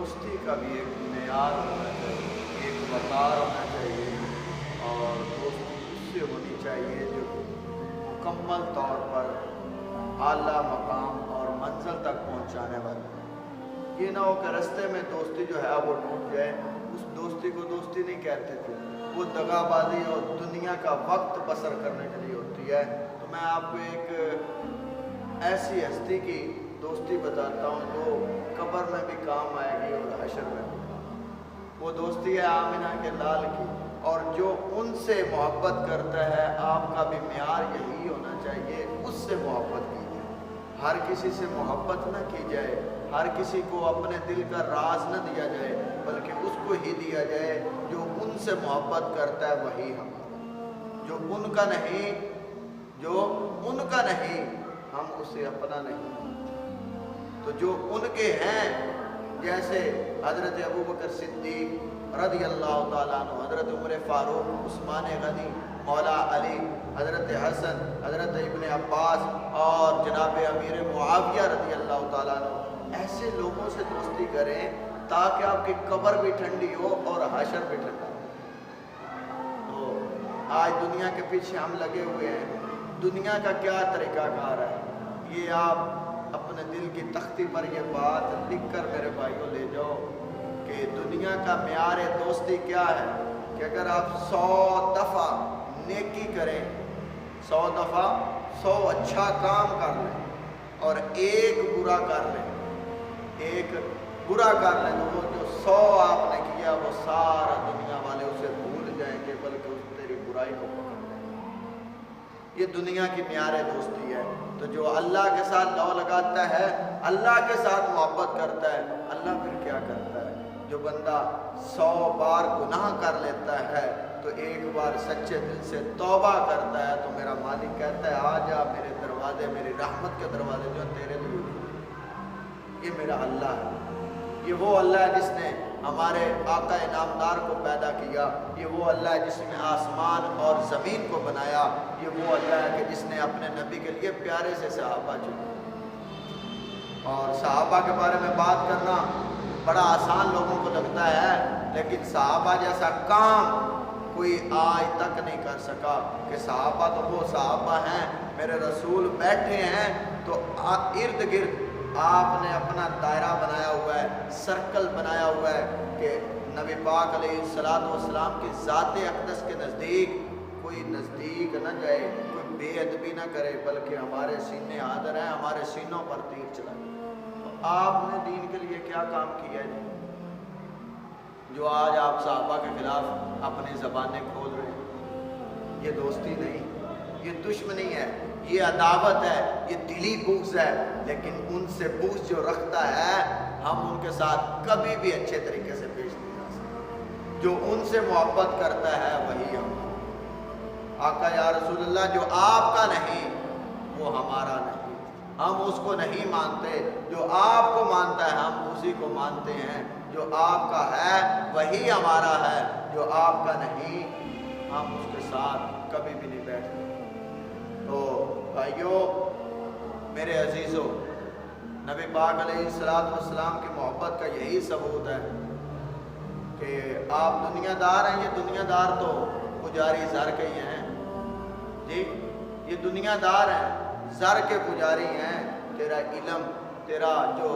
دوستی کا بھی ایک معیار ہونا چاہیے، ایک وقار ہونا چاہیے، اور دوستی اس سے ہونی چاہیے جو مکمل طور پر اعلیٰ مقام اور منزل تک پہنچانے والی۔ یہ نہ ہو کہ رستے میں دوستی جو ہے وہ ٹوٹ جائے۔ اس دوستی کو دوستی نہیں کہتے تھے، وہ دغا بازی اور دنیا کا وقت بسر کرنے کے لیے ہوتی ہے۔ تو میں آپ کو ایک ایسی ہستی کی دوستی بتاتا ہوں جو قبر میں بھی کام آئے گی اور حشر میں بھی۔ وہ دوستی ہے آمنہ کے لال کی، اور جو ان سے محبت کرتا ہے، آپ کا بھی معیار یہی ہونا چاہیے، اس سے محبت کیجیے۔ ہر کسی سے محبت نہ کی جائے، ہر کسی کو اپنے دل کا راز نہ دیا جائے، بلکہ اس کو ہی دیا جائے جو ان سے محبت کرتا ہے، وہی ہمارا۔ جو ان کا نہیں ہم اسے اپنا نہیں مانتے۔ تو جو ان کے ہیں، جیسے حضرت ابوبکر صدیق رضی اللہ تعالیٰ عنہ، حضرت عمر فاروق، عثمان غنی، مولا علی، حضرت حسن، حضرت ابن عباس اور جناب امیر معاویہ رضی اللہ تعالیٰ عنہ، ایسے لوگوں سے دوستی کریں تاکہ آپ کی قبر بھی ٹھنڈی ہو اور حشر بھی ٹھنڈا ہو۔ تو آج دنیا کے پیچھے ہم لگے ہوئے ہیں، دنیا کا کیا طریقہ کار ہے، یہ آپ اپنے دل کی تختی پر یہ بات لکھ کر میرے بھائیوں لے جاؤ کہ دنیا کا معیار دوستی کیا ہے کہ اگر آپ 100 دفعہ نیکی کریں، 100 دفعہ 100 اچھا کام کر لیں اور ایک برا کر لیں، ایک برا کر لیں، تو وہ جو 100 آپ نے کیا وہ سارا دنیا والے اسے بھول جائیں گے، بلکہ اس تیری برائی کو پکڑ لیں گے۔ یہ دنیا کی معیار دوستی ہے۔ تو جو اللہ کے ساتھ لو لگاتا ہے، اللہ کے ساتھ محبت کرتا ہے، اللہ پھر کیا کرتا ہے؟ جو بندہ 100 بار گناہ کر لیتا ہے تو ایک بار سچے دل سے توبہ کرتا ہے، تو میرا مالک کہتا ہے آ جا میرے دروازے، میری رحمت کے دروازے جو تیرے لیے۔ یہ میرا اللہ ہے، یہ وہ اللہ ہے جس نے ہمارے آقا انعامدار کو پیدا کیا، یہ وہ اللہ ہے جس نے آسمان اور زمین کو بنایا، یہ وہ اللہ ہے کہ جس نے اپنے نبی کے لیے پیارے سے صحابہ چنے۔ اور صحابہ کے بارے میں بات کرنا بڑا آسان لوگوں کو لگتا ہے، لیکن صحابہ جیسا کام کوئی آج تک نہیں کر سکا کہ صحابہ تو وہ صحابہ ہیں، میرے رسول بیٹھے ہیں تو ارد گرد آپ نے اپنا دائرہ بنایا ہوا ہے، سرکل بنایا ہوا ہے کہ نبی پاک علیہ السلام کی ذات اقدس کے نزدیک کوئی نزدیک نہ جائے، کوئی بے ادبی نہ کرے، بلکہ ہمارے سینے حاضر ہیں، ہمارے سینوں پر تیر چلا۔ تو آپ نے دین کے لیے کیا کام کیا ہے جو آج آپ صحابہ کے خلاف اپنی زبانیں کھول رہے ہیں؟ یہ دوستی نہیں، یہ دشمنی ہے، یہ عداوت ہے، یہ دلی بغض ہے۔ لیکن ان سے بغض جو رکھتا ہے، ہم ان کے ساتھ کبھی بھی اچھے طریقے سے پیش نہیں جا سکتے۔ جو ان سے محبت کرتا ہے وہی ہم۔ آقا یا رسول اللہ جو آپ کا نہیں وہ ہمارا نہیں، ہم اس کو نہیں مانتے، جو آپ کو مانتا ہے ہم اسی کو مانتے ہیں، جو آپ کا ہے وہی ہمارا ہے، جو آپ کا نہیں ہم اس کے ساتھ کبھی بھی نہیں بیٹھتے۔ تو بھائیو میرے عزیزو، نبی پاک علیہ السلام کی محبت کا یہی ثبوت ہے کہ آپ دنیا دار ہیں۔ یہ دنیا دار تو پجاری زر کے ہی ہیں جی، یہ دنیا دار ہیں، زر کے پجاری ہیں۔ تیرا علم، تیرا جو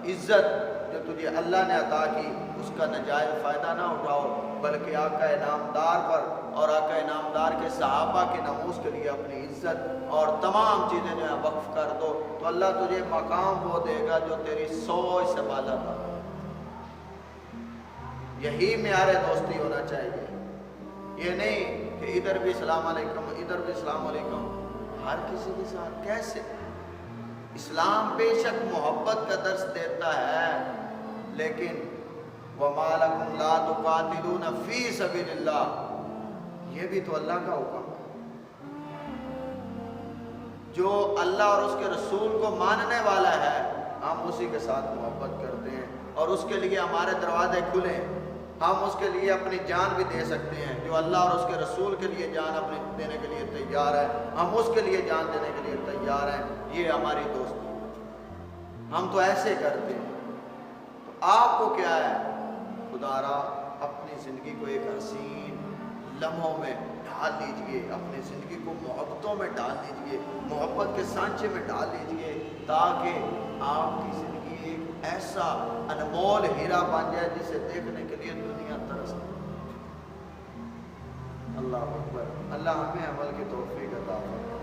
عزت جو تجھے اللہ نے عطا کی، اس کا ناجائز فائدہ نہ اٹھاؤ، بلکہ آقا انعامدار پر اور آقا انعامدار کے صحابہ کے ناموس کے لیے اپنی عزت اور تمام چیزیں جو ہیں وقف کر دو، تو اللہ تجھے مقام وہ دے گا جو تیری سوچ سے بالا تھا۔ یہی معیار دوستی ہونا چاہیے، یہ نہیں کہ ادھر بھی السلام علیکم، ادھر بھی السلام علیکم، ہر کسی کے ساتھ کیسے؟ اسلام بے شک محبت کا درس دیتا ہے، لیکن وَمَا لَكُمْ لَا تُقَاتِلُونَ فِي سَبِيلِ اللَّهِ، یہ بھی تو اللہ کا حکم ہے۔ جو اللہ اور اس کے رسول کو ماننے والا ہے، ہم اسی کے ساتھ محبت کرتے ہیں اور اس کے لیے ہمارے دروازے کھلے ہیں، ہم اس کے لیے اپنی جان بھی دے سکتے ہیں۔ جو اللہ اور اس کے رسول کے لیے جان اپنی دینے کے لیے تیار ہے، ہم اس کے لیے جان دینے کے لیے تیار ہیں۔ یہ ہماری دوستی، ہم تو ایسے کرتے ہیں۔ تو آپ وہ کیا ہے؟ خدارا اپنی زندگی کو ایک حسین لمحوں میں ڈال لیجئے، اپنی زندگی کو محبتوں میں ڈال لیجئے، محبت کے سانچے میں ڈال لیجئے، تاکہ آپ کی زندگی ایک ایسا انمول ہیرا بن جائے جسے دیکھنے کے لیے دنیا ترستی۔ اللہ اکبر۔ اللہ ہمیں عمل کی توفیق عطا فرمائے۔